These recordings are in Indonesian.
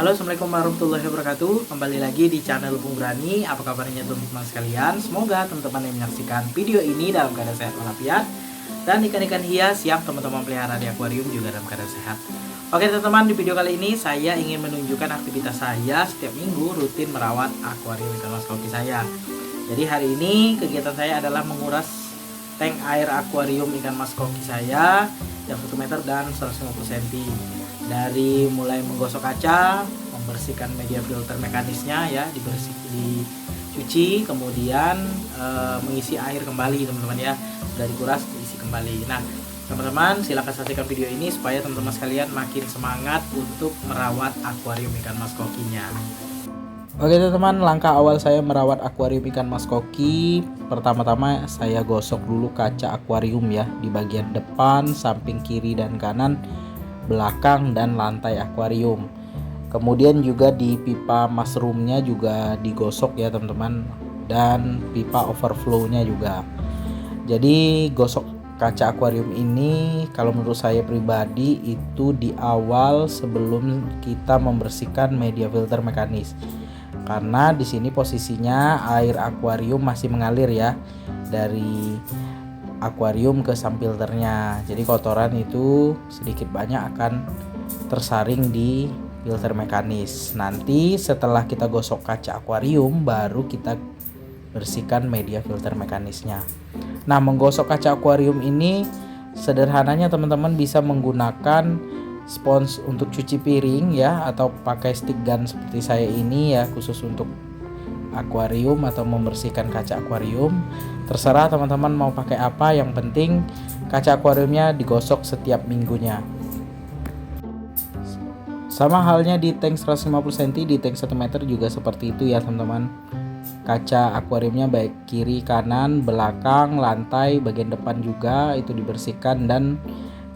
Halo, assalamualaikum warahmatullahi wabarakatuh. Kembali lagi di channel Bung Brani. Apa kabarnya teman-teman sekalian? Semoga teman-teman yang menyaksikan video ini dalam keadaan sehat walafiat, dan ikan-ikan hias yang teman-teman pelihara di akuarium juga dalam keadaan sehat. Oke teman-teman, di video kali ini saya ingin menunjukkan aktivitas saya setiap minggu rutin merawat akuarium ikan mas koki saya. Jadi hari ini kegiatan saya adalah menguras tank air akuarium ikan mas koki saya yang 1 meter dan 150 cm. Dari mulai menggosok kaca, membersihkan media filter mekanisnya ya, dicuci, kemudian mengisi air kembali teman-teman ya, dari kuras diisi kembali. Nah teman-teman silahkan saksikan video ini supaya teman-teman sekalian makin semangat untuk merawat akuarium ikan mas kokinya. Oke teman-teman, langkah awal saya merawat akuarium ikan mas koki, pertama-tama saya gosok dulu kaca akuarium ya, di bagian depan, samping kiri dan kanan, belakang dan lantai akuarium. Kemudian juga di pipa mushroomnya juga digosok ya teman-teman, dan pipa overflownya juga. Jadi gosok kaca akuarium ini kalau menurut saya pribadi itu di awal sebelum kita membersihkan media filter mekanis, karena di sini posisinya air akuarium masih mengalir ya dari akuarium ke filternya. Jadi kotoran itu sedikit banyak akan tersaring di filter mekanis. Nanti setelah kita gosok kaca akuarium baru kita bersihkan media filter mekanisnya. Nah, menggosok kaca akuarium ini sederhananya teman-teman bisa menggunakan spons untuk cuci piring ya, atau pakai stick gun seperti saya ini ya, khusus untuk akuarium atau membersihkan kaca akuarium. Terserah teman-teman mau pakai apa, yang penting kaca akuariumnya digosok setiap minggunya. Sama halnya di tank 150 cm, di tank 1 meter juga seperti itu ya teman-teman. Kaca akuariumnya baik kiri, kanan, belakang, lantai, bagian depan juga itu dibersihkan, dan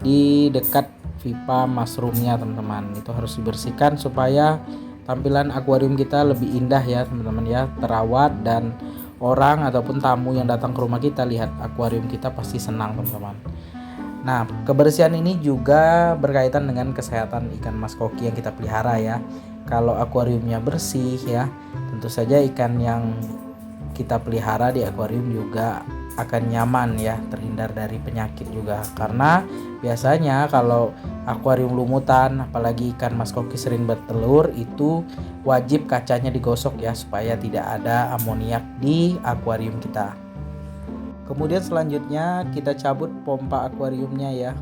di dekat pipa mushroomnya teman-teman itu harus dibersihkan supaya tampilan akuarium kita lebih indah ya teman-teman ya, terawat, dan orang ataupun tamu yang datang ke rumah kita lihat akuarium kita pasti senang teman-teman. Nah, kebersihan ini juga berkaitan dengan kesehatan ikan mas koki yang kita pelihara ya. Kalau akuariumnya bersih ya, tentu saja ikan yang kita pelihara di akuarium juga akan nyaman ya, terhindar dari penyakit juga. Karena biasanya kalau akuarium lumutan, apalagi ikan mas koki sering bertelur, itu wajib kacanya digosok ya, supaya tidak ada amoniak di akuarium kita. Kemudian selanjutnya kita cabut pompa akuariumnya ya,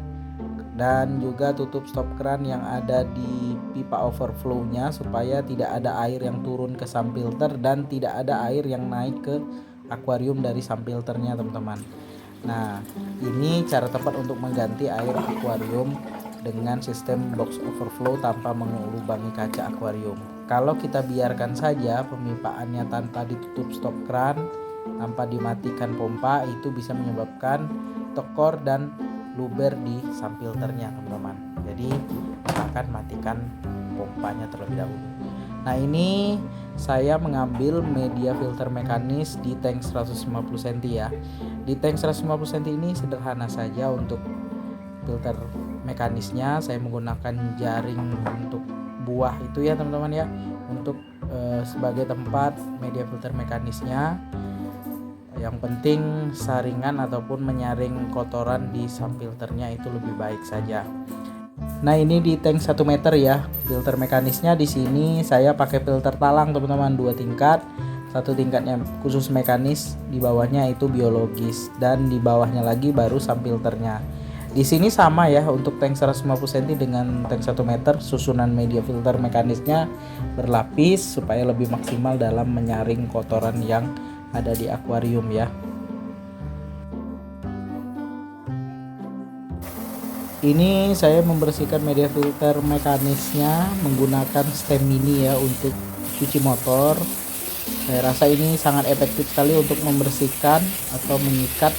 dan juga tutup stop keran yang ada di pipa overflownya supaya tidak ada air yang turun ke filter dan tidak ada air yang naik ke akuarium dari filternya teman-teman. Nah, ini cara tepat untuk mengganti air akuarium dengan sistem box overflow tanpa mengulangi kaca akuarium. Kalau kita biarkan saja pemipaannya tanpa ditutup stop keran, tanpa dimatikan pompa, itu bisa menyebabkan tekor dan luber di filternya teman-teman. Jadi akan matikan pompanya terlebih dahulu. Nah, ini saya mengambil media filter mekanis di tank 150 cm ya. Di tank 150 cm ini sederhana saja untuk filter mekanisnya. Saya menggunakan jaring untuk buah itu ya teman-teman ya, untuk sebagai tempat media filter mekanisnya. Yang penting saringan ataupun menyaring kotoran di filternya itu lebih baik saja. Nah, ini di tank 1 meter ya, filter mekanisnya di sini saya pakai filter talang teman-teman, 2 tingkat. Satu tingkatnya khusus mekanis, di bawahnya itu biologis, dan di bawahnya lagi baru filternya. Di sini sama ya, untuk tank 150 cm dengan tank 1 meter, susunan media filter mekanisnya berlapis supaya lebih maksimal dalam menyaring kotoran yang ada di akuarium ya. Ini saya membersihkan media filter mekanisnya menggunakan stem mini ya untuk cuci motor. Saya rasa ini sangat efektif sekali untuk membersihkan atau mengikat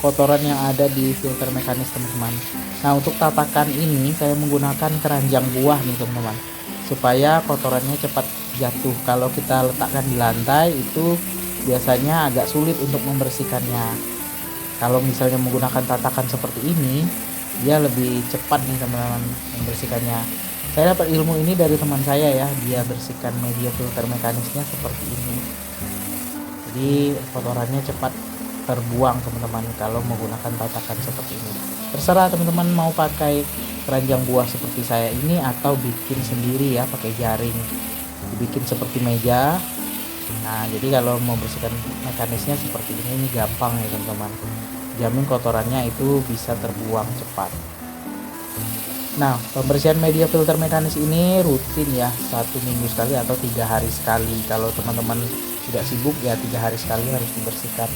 kotoran yang ada di filter mekanis teman-teman. Nah, untuk tatakan ini saya menggunakan keranjang buah nih teman-teman, supaya kotorannya cepat jatuh. Kalau kita letakkan di lantai itu biasanya agak sulit untuk membersihkannya. Kalau misalnya menggunakan tatakan seperti ini, dia lebih cepat nih teman-teman membersihkannya. Saya dapat ilmu ini dari teman saya ya, dia bersihkan media filter mekanisnya seperti ini. Jadi kotorannya cepat terbuang teman-teman kalau menggunakan tatakan seperti ini. Terserah teman-teman mau pakai keranjang buah seperti saya ini atau bikin sendiri ya pakai jaring, dibikin seperti meja. Nah jadi kalau mau bersihkan mekanisnya seperti ini gampang ya teman-teman, jamin kotorannya itu bisa terbuang cepat. Nah pembersihan media filter mekanis ini rutin ya, 1 minggu sekali atau 3 hari sekali. Kalau teman-teman tidak sibuk ya 3 hari sekali harus dibersihkan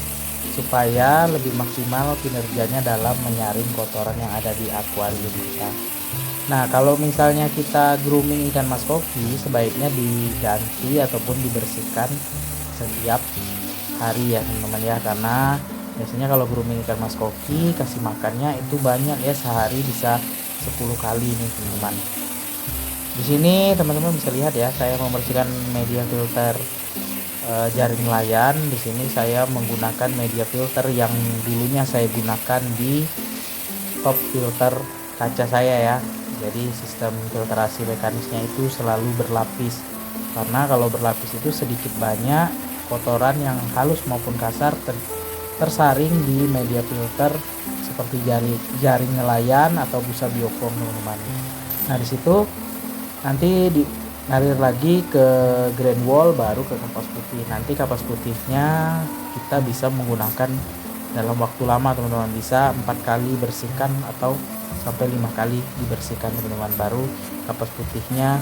supaya lebih maksimal kinerjanya dalam menyaring kotoran yang ada di akuarium kita. Nah kalau misalnya kita grooming ikan mas koki, sebaiknya diganti ataupun dibersihkan setiap hari ya teman-teman ya, karena biasanya kalau grooming ikan mas koki kasih makannya itu banyak ya, sehari bisa 10 kali nih teman-teman. Di sini teman-teman bisa lihat ya, saya membersihkan media filter jaring nelayan. Di sini saya menggunakan media filter yang dulunya saya gunakan di top filter kaca saya ya. Jadi sistem filtrasi mekanisnya itu selalu berlapis, karena kalau berlapis itu sedikit banyak kotoran yang halus maupun kasar tersaring di media filter seperti jaring nelayan atau busa biofilm teman-teman. Nah di situ nanti ngalir lagi ke grand wall, baru ke kapas putih. Nanti kapas putihnya kita bisa menggunakan dalam waktu lama teman-teman, bisa 4 kali bersihkan atau sampai 5 kali dibersihkan teman-teman, baru kapas putihnya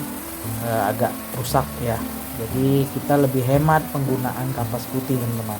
agak rusak ya. Jadi kita lebih hemat penggunaan kapas putih teman-teman.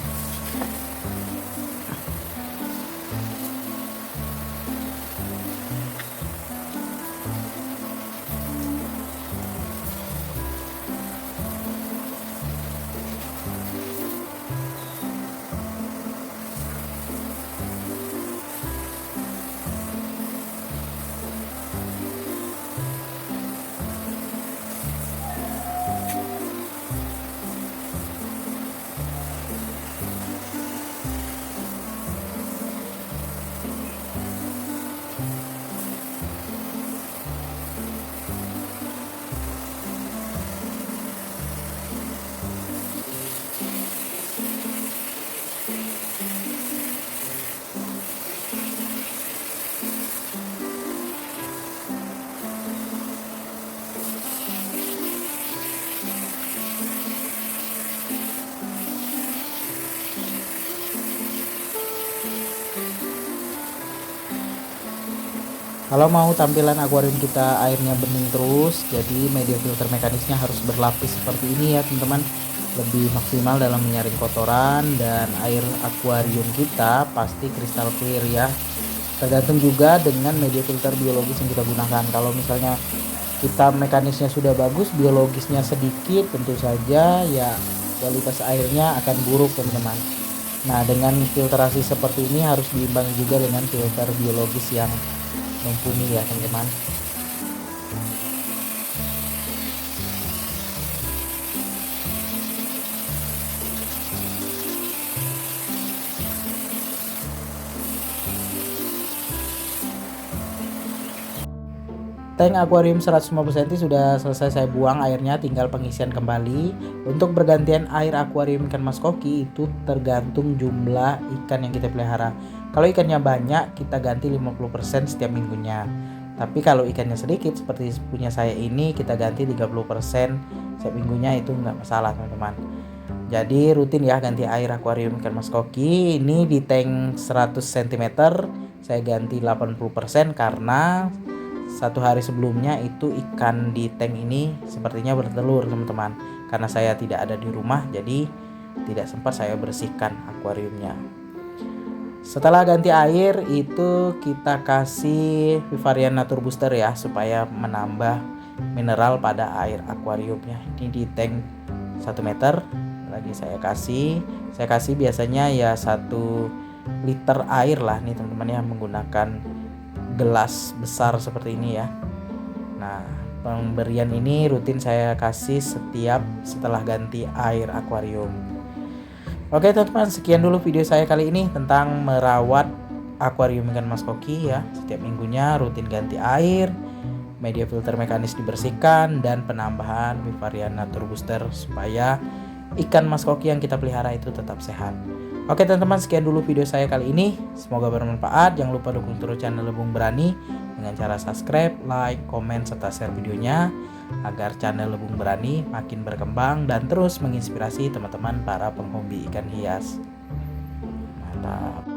Kalau mau tampilan akuarium kita airnya bening terus, jadi media filter mekanisnya harus berlapis seperti ini ya teman-teman, lebih maksimal dalam menyaring kotoran, dan air akuarium kita pasti kristal clear ya. Tergantung juga dengan media filter biologis yang kita gunakan. Kalau misalnya kita mekanisnya sudah bagus, biologisnya sedikit, tentu saja ya kualitas airnya akan buruk teman-teman. Nah dengan filtrasi seperti ini harus diimbangi juga dengan filter biologis yang mumpuni ya teman-teman. Tank akuarium 150 cm sudah selesai saya buang airnya, tinggal pengisian kembali. Untuk bergantian air akuarium ikan mas koki itu tergantung jumlah ikan yang kita pelihara. Kalau ikannya banyak kita ganti 50% setiap minggunya. Tapi kalau ikannya sedikit seperti punya saya ini, kita ganti 30% setiap minggunya, itu nggak masalah teman-teman. Jadi rutin ya ganti air akuarium ikan mas koki. Ini di tank 100 cm saya ganti 80% karena 1 hari sebelumnya itu ikan di tank ini sepertinya bertelur teman-teman. Karena saya tidak ada di rumah, jadi tidak sempat saya bersihkan akuariumnya. Setelah ganti air itu kita kasih Vivarian Nature Booster ya, supaya menambah mineral pada air akuariumnya. Ini di tank 1 meter lagi saya kasih biasanya ya 1 liter air lah nih teman-teman ya, menggunakan gelas besar seperti ini ya. Nah pemberian ini rutin saya kasih setelah ganti air akuarium. Oke teman-teman, sekian dulu video saya kali ini tentang merawat akuarium ikan mas koki ya. Setiap minggunya rutin ganti air, media filter mekanis dibersihkan, dan penambahan Vivarium Nature Booster supaya ikan mas koki yang kita pelihara itu tetap sehat. Oke teman-teman, sekian dulu video saya kali ini. Semoga bermanfaat. Jangan lupa dukung terus channel Lebung Berani dengan cara subscribe, like, komen, serta share videonya agar channel Lebung Berani makin berkembang dan terus menginspirasi teman-teman para penghobi ikan hias. Mantap.